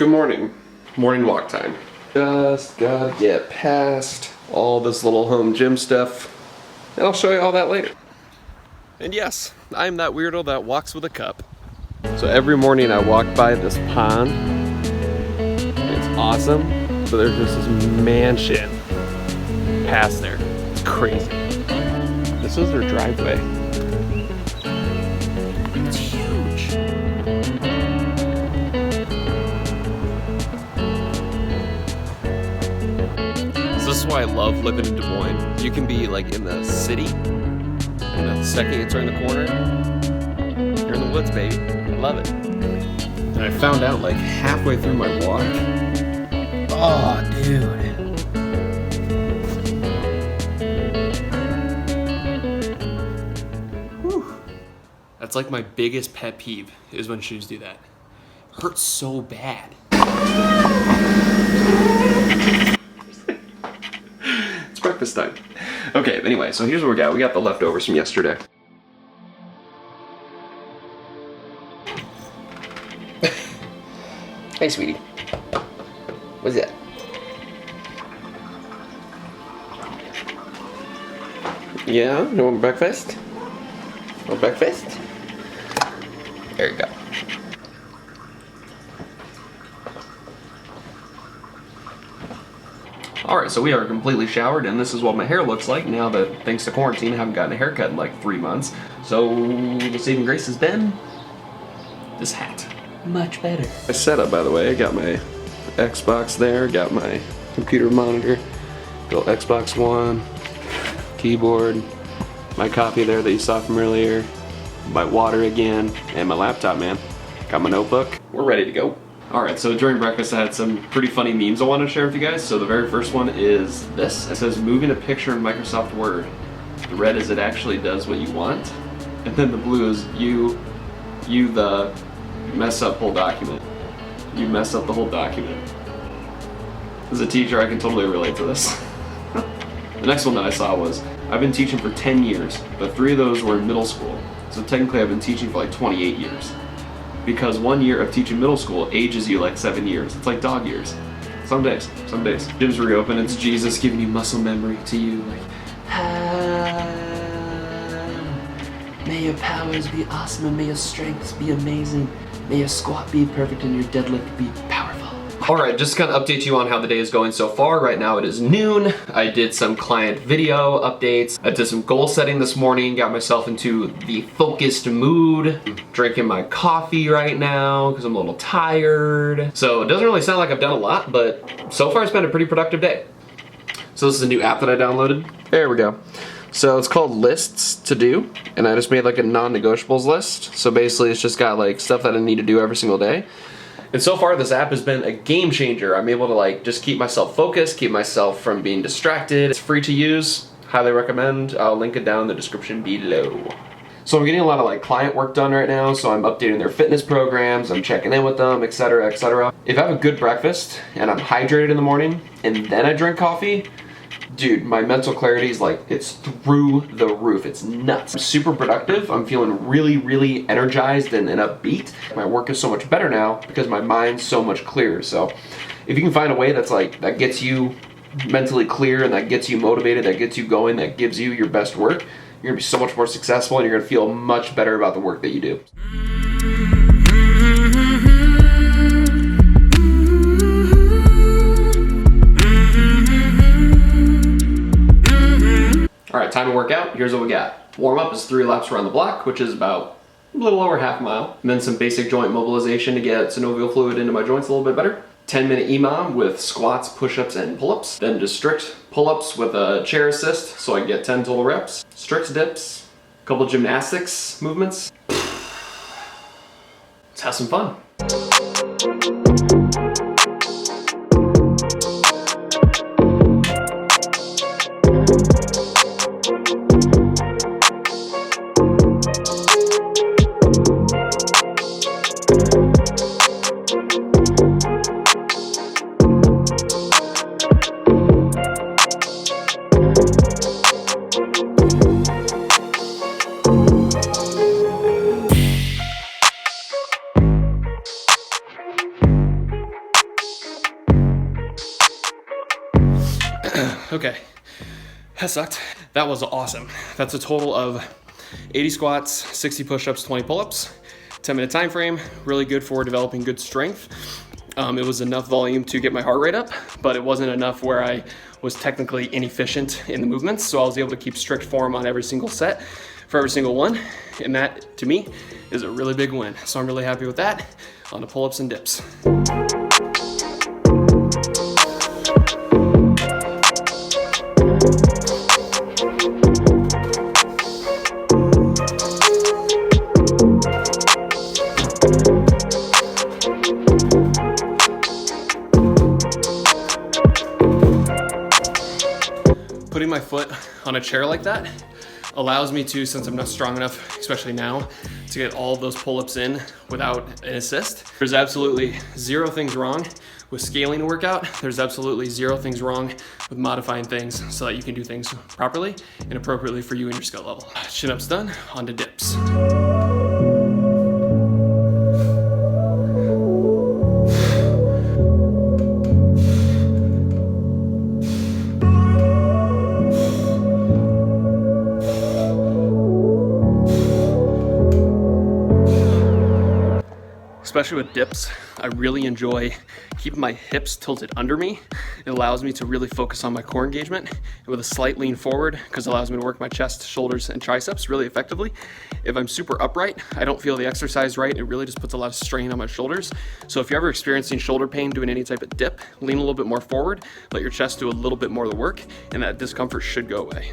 Good morning. Morning walk time. Just gotta get past all this little home gym stuff, and I'll show you all that later. And yes, I'm that weirdo that walks with a cup. So every morning I walk by this pond. It's awesome, but there's just this mansion past there. It's crazy. This is their driveway. It's huge. So this is why I love living in Des Moines. You can be like in the city, and the second you turn the corner, you're in the woods, baby. I love it. And I found out like halfway through my walk. Oh, dude. Whew. That's like my biggest pet peeve is when shoes do that. It hurts so bad. It's breakfast time. Okay, anyway, so here's what we got. We got the leftovers from yesterday. Hey, sweetie. What's that? Yeah, you want breakfast? Want breakfast? There you go. Alright, so we are completely showered, and this is what my hair looks like now that, thanks to quarantine, I haven't gotten a haircut in like 3 months. So, the saving grace has been this hat. Much better. My setup, by the way, I got my Xbox there, got my computer monitor, little Xbox One, keyboard, my coffee there that you saw from earlier, my water again, and my laptop, man. Got my notebook. We're ready to go. Alright, so during breakfast I had some pretty funny memes I wanted to share with you guys. So the very first one is this. It says, moving a picture in Microsoft Word. The red is it actually does what you want. And then the blue is you the mess up whole document. You mess up the whole document. As a teacher, I can totally relate to this. The next one that I saw was, I've been teaching for 10 years, but 3 of those were in middle school. So technically I've been teaching for like 28 years. Because 1 year of teaching middle school ages you like 7 years. It's like dog years. Some days. Gyms reopen, it's Jesus giving you muscle memory to you. Like, may your powers be awesome and may your strengths be amazing. May your squat be perfect and your deadlift be powerful. Alright, just to kind of update you on how the day is going so far. Right now it is noon. I did some client video updates. I did some goal setting this morning, got myself into the focused mood. I'm drinking my coffee right now because I'm a little tired. So it doesn't really sound like I've done a lot, but so far it's been a pretty productive day. So this is a new app that I downloaded. There we go. So it's called Lists to Do, and I just made like a non-negotiables list. So basically it's just got like stuff that I need to do every single day. And so far this app has been a game changer. I'm able to like just keep myself focused, keep myself from being distracted. It's free to use, highly recommend. I'll link it down in the description below. So I'm getting a lot of like client work done right now, so I'm updating their fitness programs, I'm checking in with them, etc., etc. If I have a good breakfast and I'm hydrated in the morning and then I drink coffee, dude, my mental clarity is like, it's through the roof. It's nuts. I'm super productive. I'm feeling really, really energized and upbeat. My work is so much better now because my mind's so much clearer. So if you can find a way that's like, that gets you mentally clear and that gets you motivated, that gets you going, that gives you your best work, you're gonna be so much more successful and you're gonna feel much better about the work that you do. Alright, time to work out. Here's what we got. Warm up is 3 laps around the block, which is about a little over half a mile. And then some basic joint mobilization to get synovial fluid into my joints a little bit better. 10-minute EMOM with squats, push-ups, and pull-ups. Then just strict pull-ups with a chair assist, so I can get 10 total reps. Strict dips, a couple gymnastics movements. Let's have some fun. Okay, that sucked. That was awesome. That's a total of 80 squats, 60 push-ups, 20 pull-ups, 10-minute time frame. Really good for developing good strength. It was enough volume to get my heart rate up, but it wasn't enough where I was technically inefficient in the movements. So I was able to keep strict form on every single set for every single one. And that, to me, is a really big win. So I'm really happy with that. On to pull-ups and dips. Putting my foot on a chair like that allows me to, since I'm not strong enough, especially now, to get all those pull-ups in without an assist. There's absolutely zero things wrong with scaling a workout. There's absolutely zero things wrong with modifying things so that you can do things properly and appropriately for you and your skill level. Chin-ups done, on to dips. Especially with dips, I really enjoy keeping my hips tilted under me. It allows me to really focus on my core engagement, and with a slight lean forward, because it allows me to work my chest, shoulders, and triceps really effectively. If I'm super upright, I don't feel the exercise right. It really just puts a lot of strain on my shoulders. So if you're ever experiencing shoulder pain doing any type of dip, lean a little bit more forward, let your chest do a little bit more of the work, and that discomfort should go away.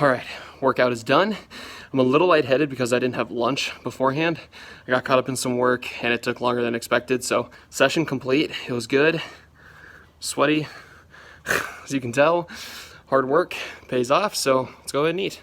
All right, workout is done. I'm a little lightheaded because I didn't have lunch beforehand. I got caught up in some work and it took longer than expected. So session complete, it was good. Sweaty, as you can tell. Hard work pays off, so let's go ahead and eat.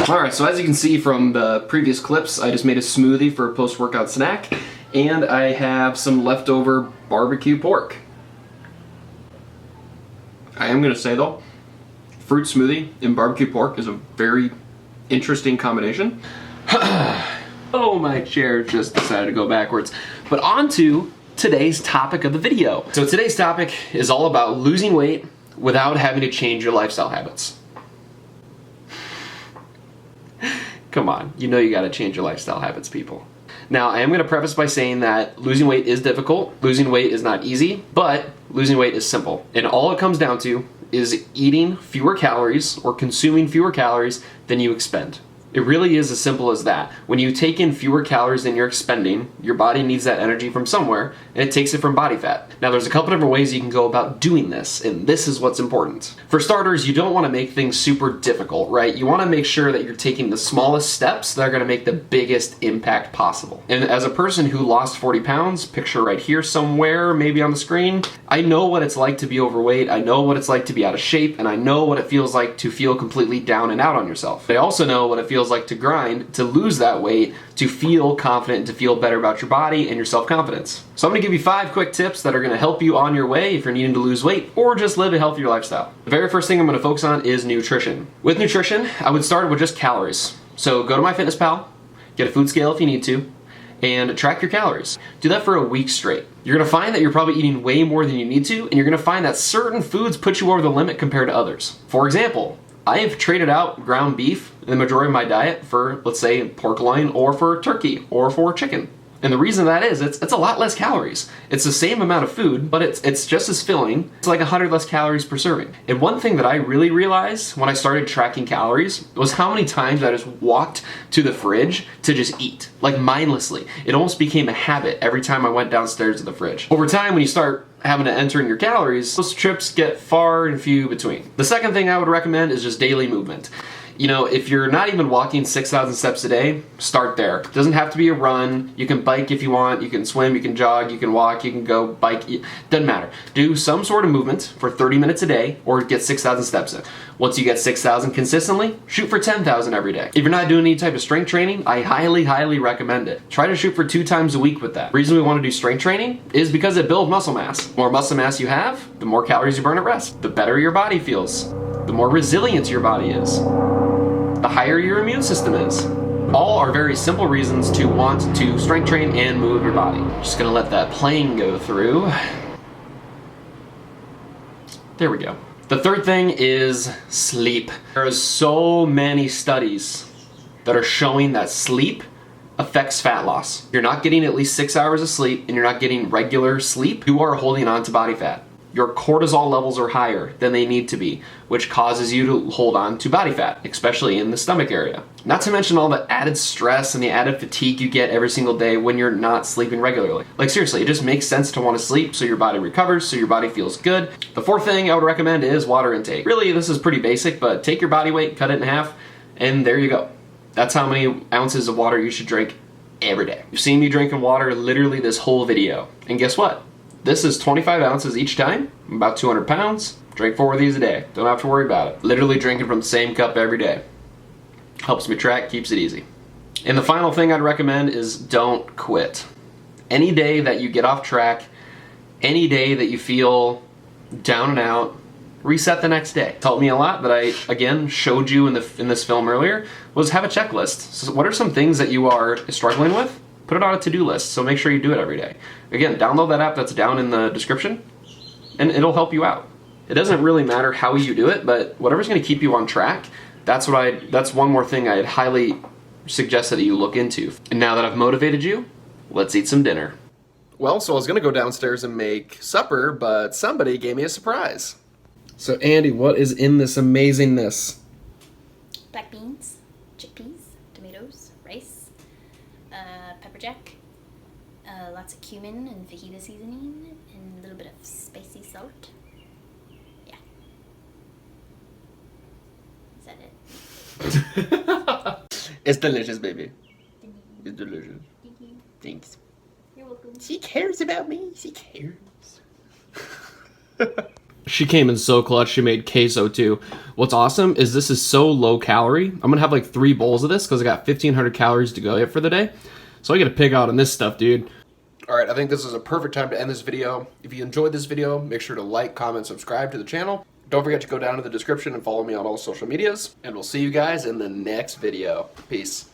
All right, so as you can see from the previous clips, I just made a smoothie for a post-workout snack, and I have some leftover barbecue pork. I am gonna say though, fruit smoothie and barbecue pork is a very interesting combination. Oh, my chair just decided to go backwards. But on to today's topic of the video. So today's topic is all about losing weight without having to change your lifestyle habits. Come on, you know you gotta change your lifestyle habits, people. Now, I am gonna preface by saying that losing weight is difficult, losing weight is not easy, but losing weight is simple. And all it comes down to is eating fewer calories or consuming fewer calories than you expend. It really is as simple as that. When you take in fewer calories than you're expending, your body needs that energy from somewhere, and it takes it from body fat. Now, there's a couple different ways you can go about doing this, and this is what's important. For starters, you don't want to make things super difficult, right? You want to make sure that you're taking the smallest steps that are going to make the biggest impact possible. And as a person who lost 40 pounds, picture right here somewhere, maybe on the screen, I know what it's like to be overweight, I know what it's like to be out of shape, and I know what it feels like to feel completely down and out on yourself. I also know what it feels like to grind, to lose that weight, to feel confident, and to feel better about your body and your self-confidence. So I'm gonna give you 5 quick tips that are gonna help you on your way if you're needing to lose weight or just live a healthier lifestyle. The very first thing I'm gonna focus on is nutrition. With nutrition, I would start with just calories. So go to MyFitnessPal, get a food scale if you need to, and track your calories. Do that for a week straight. You're gonna find that you're probably eating way more than you need to, and you're gonna find that certain foods put you over the limit compared to others. For example, I have traded out ground beef in the majority of my diet for, let's say, pork loin or for turkey or for chicken. And the reason that is, it's a lot less calories. It's the same amount of food, but it's just as filling. It's like 100 less calories per serving. And one thing that I really realized when I started tracking calories was how many times I just walked to the fridge to just eat, like mindlessly. It almost became a habit every time I went downstairs to the fridge. Over time, when you start having to enter in your calories, those trips get far and few between. The second thing I would recommend is just daily movement. You know, if you're not even walking 6,000 steps a day, start there. It doesn't have to be a run. You can bike if you want, you can swim, you can jog, you can walk, you can go bike, doesn't matter. Do some sort of movement for 30 minutes a day or get 6,000 steps in. Once you get 6,000 consistently, shoot for 10,000 every day. If you're not doing any type of strength training, I highly recommend it. Try to shoot for 2 times a week with that. The reason we want to do strength training is because it builds muscle mass. The more muscle mass you have, the more calories you burn at rest. The better your body feels. The more resilient your body is. The higher your immune system is. All are very simple reasons to want to strength train and move your body. Just gonna let that plane go through. There we go. The third thing is sleep. There are so many studies that are showing that sleep affects fat loss. If you're not getting at least 6 hours of sleep and you're not getting regular sleep, you are holding on to body fat. Your cortisol levels are higher than they need to be, which causes you to hold on to body fat, especially in the stomach area. Not to mention all the added stress and the added fatigue you get every single day when you're not sleeping regularly. Like seriously, it just makes sense to want to sleep so your body recovers, so your body feels good. The fourth thing I would recommend is water intake. Really, this is pretty basic, but take your body weight, cut it in half, and there you go. That's how many ounces of water you should drink every day. You've seen me drinking water literally this whole video. And guess what? This is 25 ounces each time, about 200 pounds. Drink 4 of these a day. Don't have to worry about it. Literally drinking from the same cup every day. Helps me track, keeps it easy. And the final thing I'd recommend is don't quit. Any day that you get off track, any day that you feel down and out, reset the next day. It helped me a lot that I, again, showed you in this film earlier, was have a checklist. So what are some things that you are struggling with? Put it on a to-do list, so make sure you do it every day. Again, download that app that's down in the description, and it'll help you out. It doesn't really matter how you do it, but whatever's gonna keep you on track, that's one more thing I'd highly suggest that you look into. And now that I've motivated you, let's eat some dinner. Well, so I was gonna go downstairs and make supper, but somebody gave me a surprise. So Andy, what is in this amazingness? Black beans, chickpeas, tomatoes, rice, pepper jack, lots of cumin and fajita seasoning, and a little bit of spicy salt. Yeah. Is that it? It's delicious, baby. It's delicious. Thank you. Thanks. You're welcome. She cares about me. She cares. She came in so clutch. She made queso too. What's awesome is this is so low calorie. I'm gonna have like 3 bowls of this because I got 1,500 calories to go yet for the day. So I get a pig out on this stuff, dude. All right, I think this is a perfect time to end this video. If you enjoyed this video, make sure to like, comment, subscribe to the channel. Don't forget to go down to the description and follow me on all social medias. And we'll see you guys in the next video. Peace.